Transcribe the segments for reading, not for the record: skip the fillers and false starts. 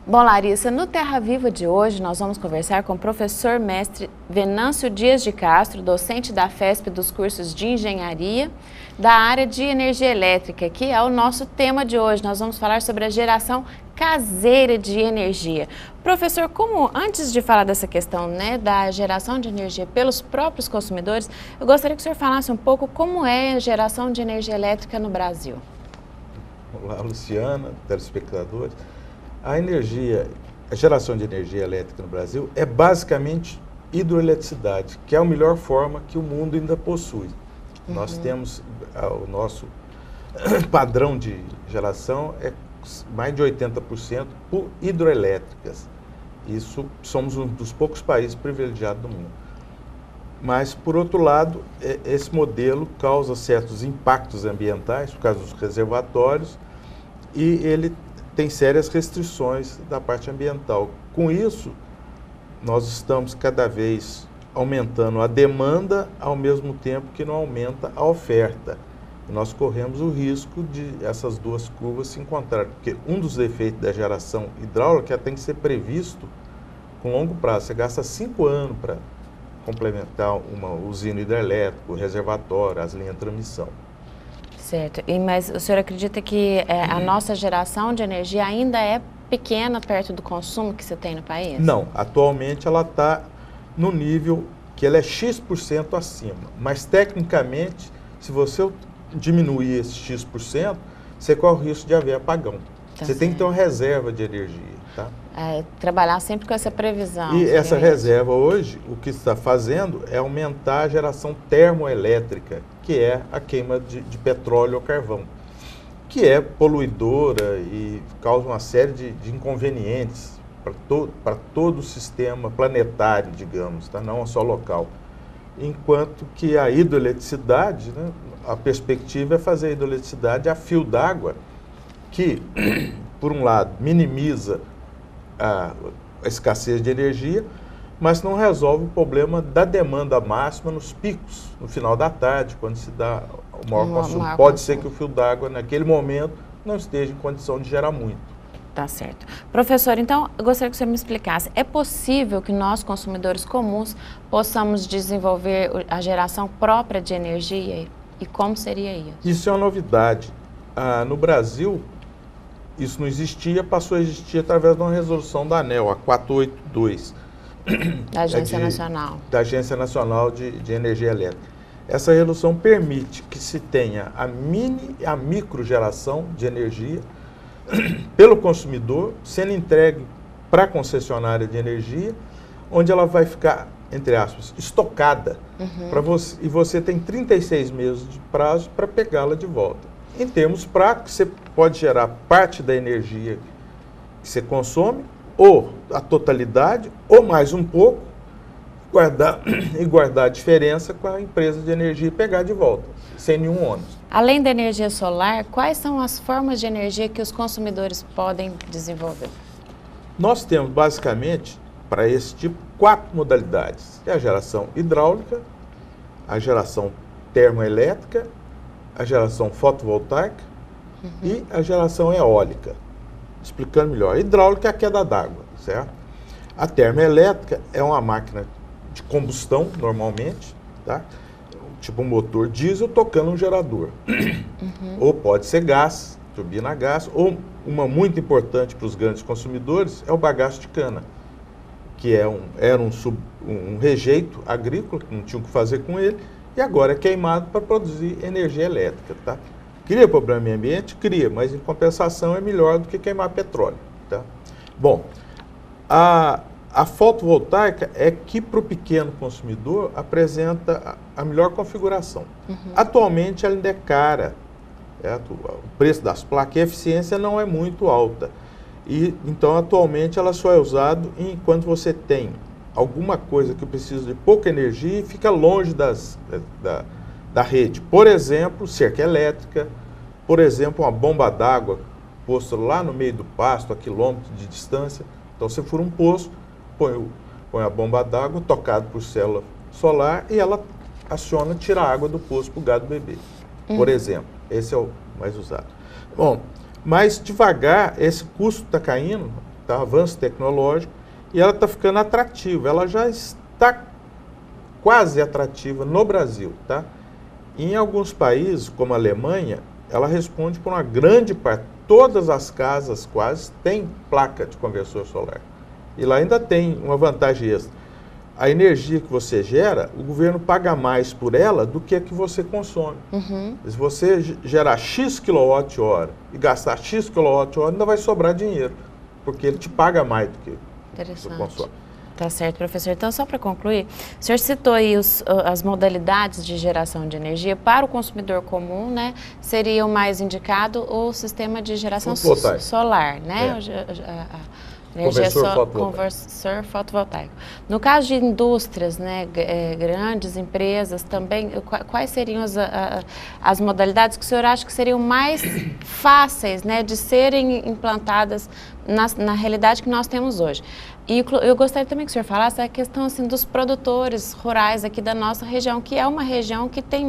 Bom, Larissa, no Terra Viva de hoje nós vamos conversar com o professor mestre Venâncio Dias de Castro, docente da FESP dos cursos de Engenharia, da área de Energia Elétrica, que é o nosso tema de hoje. Nós vamos falar sobre a geração caseira de energia. Professor, antes de falar dessa questão, da geração de energia pelos próprios consumidores, eu gostaria que o senhor falasse um pouco como é a geração de energia elétrica no Brasil. Olá, Luciana, telespectadores. A geração de energia elétrica no Brasil é basicamente hidroeletricidade, que é a melhor forma que o mundo ainda possui. Nós temos o nosso padrão de geração é mais de 80% por hidroelétricas. Isso somos um dos poucos países privilegiados do mundo. Mas, por outro lado, esse modelo causa certos impactos ambientais por causa dos reservatórios e ele tem sérias restrições da parte ambiental. Com isso, nós estamos cada vez aumentando a demanda ao mesmo tempo que não aumenta a oferta. E nós corremos o risco de essas duas curvas se encontrarem, porque um dos efeitos da geração hidráulica tem que ser previsto com longo prazo. Você gasta 5 anos para complementar uma usina hidrelétrica, o reservatório, as linhas de transmissão. Certo. Mas o senhor acredita que a nossa geração de energia ainda é pequena perto do consumo que você tem no país? Não. Atualmente ela está no nível que ela é X% acima. Mas, tecnicamente, se você diminuir esse X%, você corre o risco de haver apagão. Você tem que ter uma reserva de energia. Tá? Trabalhar sempre com essa previsão. E essa reserva hoje, o que está fazendo é aumentar a geração termoelétrica, que é a queima de petróleo ou carvão, que é poluidora e causa uma série de inconvenientes para todo o sistema planetário, digamos, tá? Não só local. Enquanto que a hidroeletricidade, a perspectiva é fazer a hidroeletricidade a fio d'água, que, por um lado, minimiza a escassez de energia, mas não resolve o problema da demanda máxima nos picos, no final da tarde, quando se dá o maior consumo. Pode ser que o fio d'água, naquele momento, não esteja em condição de gerar muito. Tá certo. Professor, então, eu gostaria que o senhor me explicasse, é possível que nós, consumidores comuns, possamos desenvolver a geração própria de energia e como seria isso? Isso é uma novidade. No Brasil, isso não existia, passou a existir através de uma resolução da ANEEL, a 482. Da Agência Nacional. Da Agência Nacional de Energia Elétrica. Essa resolução permite que se tenha a mini e a micro geração de energia pelo consumidor, sendo entregue para a concessionária de energia, onde ela vai ficar, entre aspas, estocada, para você, e você tem 36 meses de prazo para pegá-la de volta. Em termos práticos, você pode gerar parte da energia que você consome, ou a totalidade, ou mais um pouco, guardar a diferença com a empresa de energia e pegar de volta, sem nenhum ônus. Além da energia solar, quais são as formas de energia que os consumidores podem desenvolver? Nós temos, basicamente, para esse tipo, 4 modalidades. É a geração hidráulica, a geração termoelétrica, a geração fotovoltaica e a geração eólica. Explicando melhor, a hidráulica é a queda d'água, certo? A termoelétrica é uma máquina de combustão, normalmente, tá? Tipo um motor diesel tocando um gerador. Ou pode ser gás, turbina a gás, ou uma muito importante para os grandes consumidores é o bagaço de cana, que era um rejeito agrícola, que não tinha o que fazer com ele, e agora é queimado para produzir energia elétrica, tá? Cria problema no meio ambiente? Cria, mas em compensação é melhor do que queimar petróleo, tá? Bom, a fotovoltaica é que para o pequeno consumidor apresenta a melhor configuração. Atualmente ela ainda é cara, certo? O preço das placas e a eficiência não é muito alta. E, então, atualmente ela só é usada enquanto você tem alguma coisa que precisa de pouca energia e fica longe da rede. Por exemplo, cerca elétrica, por exemplo, uma bomba d'água posta lá no meio do pasto, a quilômetros de distância. Então, você fura um poço, põe a bomba d'água tocada por célula solar e ela aciona, tira a água do poço para o gado beber. Por exemplo, esse é o mais usado. Bom, mas devagar esse custo está caindo, tá? Avanço tecnológico, e ela está ficando atrativa. Ela já está quase atrativa no Brasil, tá? Em alguns países, como a Alemanha, ela responde por uma grande parte. Todas as casas quase têm placa de conversor solar. E lá ainda tem uma vantagem extra. A energia que você gera, o governo paga mais por ela do que a que você consome. Se você gerar X kWh e gastar X kWh, ainda vai sobrar dinheiro, porque ele te paga mais do que você consome. Tá certo, professor. Então, só para concluir, o senhor citou aí as modalidades de geração de energia. Para o consumidor comum, né, seria o mais indicado o sistema de geração solar, né? Conversor fotovoltaico. No caso de indústrias, né, grandes empresas também, quais seriam as modalidades que o senhor acha que seriam mais fáceis, né, de serem implantadas na realidade que nós temos hoje? E eu gostaria também que o senhor falasse a questão assim, dos produtores rurais aqui da nossa região, que é uma região que tem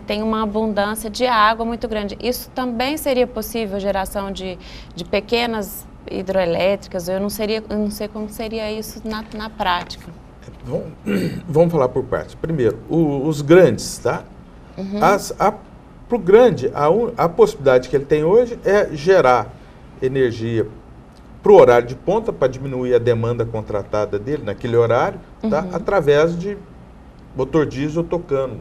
tem uma abundância de água muito grande. Isso também seria possível, geração de pequenas hidroelétricas? Eu não sei como seria isso na prática. Vamos falar por partes. Primeiro, os grandes, tá? Para o grande, a possibilidade que ele tem hoje é gerar energia para o horário de ponta, para diminuir a demanda contratada dele naquele horário, tá? Através de motor diesel tocando.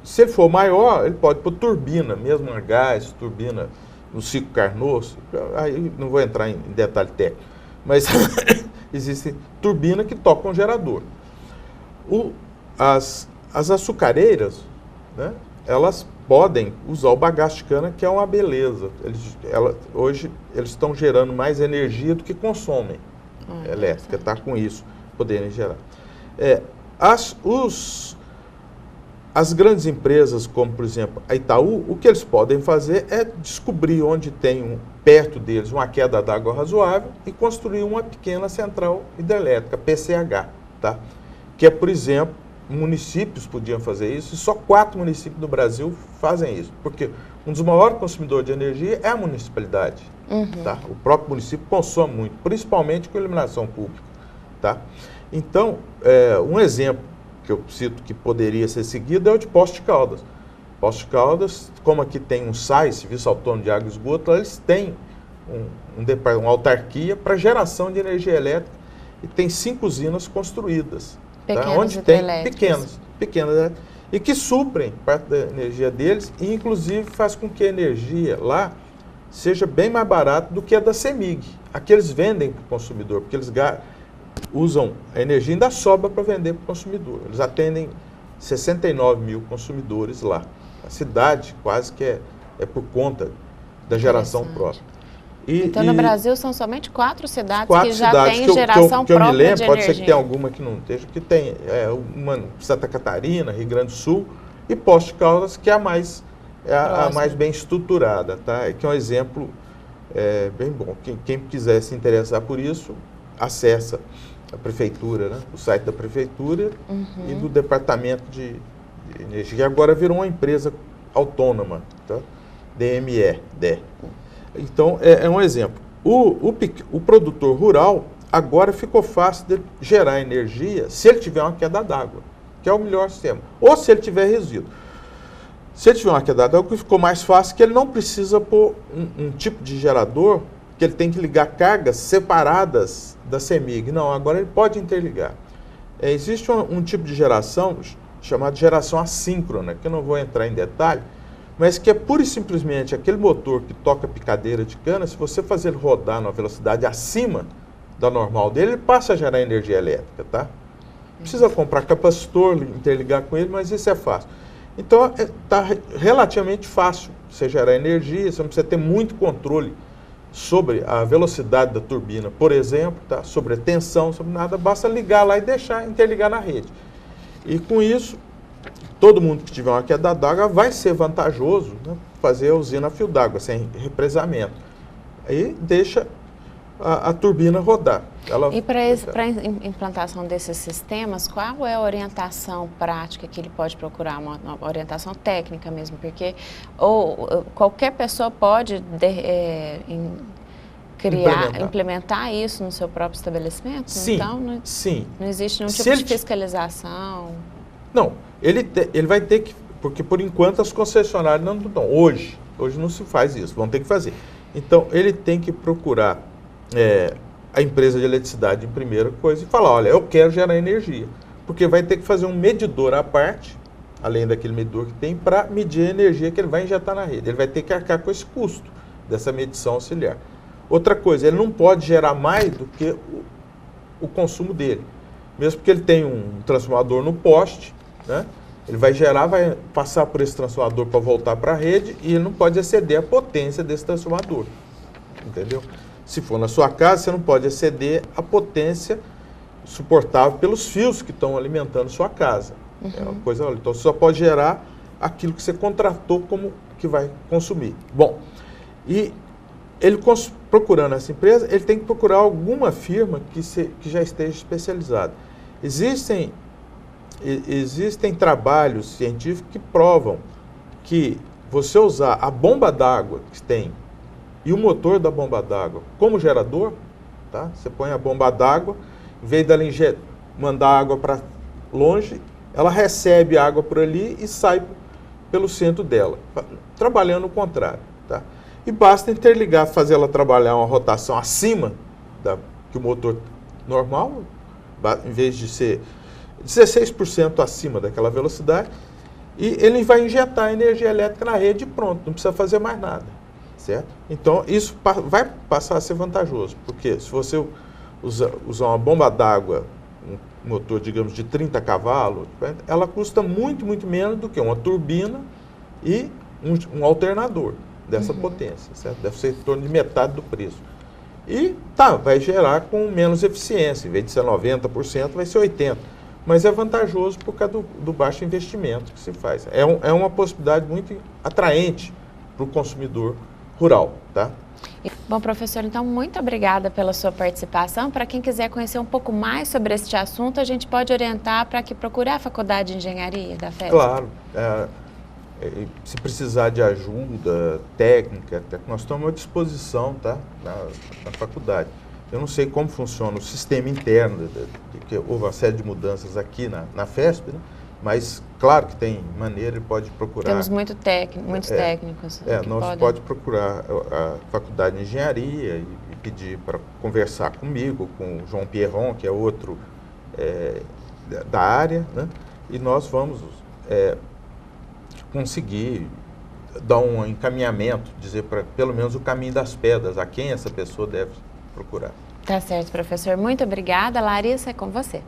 Se ele for maior, ele pode pôr turbina, mesmo a gás, turbina no ciclo Carnot, aí não vou entrar em detalhe técnico, mas existem turbinas que tocam gerador. As açucareiras, né, elas podem usar o bagaço de cana, que é uma beleza. Hoje eles estão gerando mais energia do que consomem elétrica, tá? Com isso, poderem gerar. As grandes empresas, como por exemplo a Itaú, o que eles podem fazer é descobrir onde tem perto deles uma queda d'água razoável e construir uma pequena central hidrelétrica, PCH, tá? Que é, por exemplo, municípios podiam fazer isso, e só 4 municípios do Brasil fazem isso, porque um dos maiores consumidores de energia é a municipalidade, tá? O próprio município consome muito, principalmente com iluminação pública, tá? Então, um exemplo que eu cito que poderia ser seguido é o de Poços de Caldas. Poços de Caldas, como aqui tem um SAI, Serviço Autônomo de Água e Esgoto, eles têm uma autarquia para geração de energia elétrica e tem 5 usinas construídas. Tá? Onde tem pequenas, e que suprem parte da energia deles e inclusive faz com que a energia lá seja bem mais barata do que a da CEMIG. Aqui eles vendem para o consumidor, porque eles usam a energia e ainda sobra para vender para o consumidor. Eles atendem 69 mil consumidores lá. A cidade quase que é por conta da geração própria. Então, no Brasil, são somente 4 cidades que já têm geração própria de energia. Pode ser que tenha alguma que não esteja, que tem uma Santa Catarina, Rio Grande do Sul, e Poços de Caldas, que é a mais bem estruturada, tá? Que é um exemplo bem bom. Quem quiser se interessar por isso, acessa a Prefeitura, né? O site da Prefeitura e do Departamento de Energia, que agora virou uma empresa autônoma, tá? DME. Então, é um exemplo. O produtor rural, agora ficou fácil de gerar energia se ele tiver uma queda d'água, que é o melhor sistema. Ou se ele tiver resíduo. Se ele tiver uma queda d'água, ficou mais fácil, que ele não precisa pôr um tipo de gerador, que ele tem que ligar cargas separadas da CEMIG. Não, agora ele pode interligar. Existe um tipo de geração chamada geração assíncrona, que eu não vou entrar em detalhe, mas que é pura e simplesmente aquele motor que toca picadeira de cana, se você fazer ele rodar numa velocidade acima da normal dele, ele passa a gerar energia elétrica, tá? Precisa comprar capacitor, interligar com ele, mas isso é fácil. Então, está relativamente fácil você gerar energia, você não precisa ter muito controle sobre a velocidade da turbina, por exemplo, tá? Sobre a tensão, sobre nada, basta ligar lá e deixar interligar na rede. E com isso, todo mundo que tiver uma queda d'água vai ser vantajoso, né, fazer a usina a fio d'água, sem represamento. Aí deixa a turbina rodar. E para a implantação desses sistemas, qual é a orientação prática que ele pode procurar? Uma orientação técnica mesmo, porque qualquer pessoa pode implementar isso no seu próprio estabelecimento? Sim, então, sim. Não existe nenhum tipo de fiscalização? Não, ele vai ter que, porque por enquanto as concessionárias não estão. Hoje não se faz isso, vão ter que fazer. Então, ele tem que procurar a empresa de eletricidade em primeira coisa e falar, olha, eu quero gerar energia. Porque vai ter que fazer um medidor à parte, além daquele medidor que tem, para medir a energia que ele vai injetar na rede. Ele vai ter que arcar com esse custo dessa medição auxiliar. Outra coisa, ele não pode gerar mais do que o consumo dele. Mesmo porque ele tem um transformador no poste, né? Ele vai gerar, vai passar por esse transformador para voltar para a rede e ele não pode exceder a potência desse transformador. Entendeu? Se for na sua casa, você não pode exceder a potência suportável pelos fios que estão alimentando sua casa. É uma coisa, então você só pode gerar aquilo que você contratou como que vai consumir. Bom, e ele procurando essa empresa, ele tem que procurar alguma firma que já esteja especializada. Existem trabalhos científicos que provam que você usar a bomba d'água que tem e o motor da bomba d'água como gerador, tá? Você põe a bomba d'água, em vez dela mandar água para longe, ela recebe água por ali e sai pelo centro dela, trabalhando o contrário, tá? E basta interligar, fazer ela trabalhar uma rotação acima que o motor normal, em vez de ser 16% acima daquela velocidade, e ele vai injetar energia elétrica na rede e pronto, não precisa fazer mais nada, certo? Então, isso vai passar a ser vantajoso, porque se você usar uma bomba d'água, um motor, digamos, de 30 cavalos, ela custa muito, muito menos do que uma turbina e um alternador dessa potência, certo? Deve ser em torno de metade do preço. E vai gerar com menos eficiência, em vez de ser 90%, vai ser 80%. Mas é vantajoso por causa do baixo investimento que se faz. É uma possibilidade muito atraente para o consumidor rural, tá? Bom, professor, então, muito obrigada pela sua participação. Para quem quiser conhecer um pouco mais sobre este assunto, a gente pode orientar para que procure a Faculdade de Engenharia da FESP? Claro. Se precisar de ajuda técnica, nós estamos à disposição, tá? na faculdade. Eu não sei como funciona o sistema interno, porque houve uma série de mudanças aqui na FESP, né? Mas claro que tem maneira, ele pode procurar. Temos muitos técnicos. Nós pode procurar a Faculdade de Engenharia e pedir para conversar comigo, com o João Pierron, que é outro da área, né? E nós vamos conseguir dar um encaminhamento, dizer pelo menos o caminho das pedras, a quem essa pessoa deve procurar. Tá certo, professor. Muito obrigada. Larissa, é com você.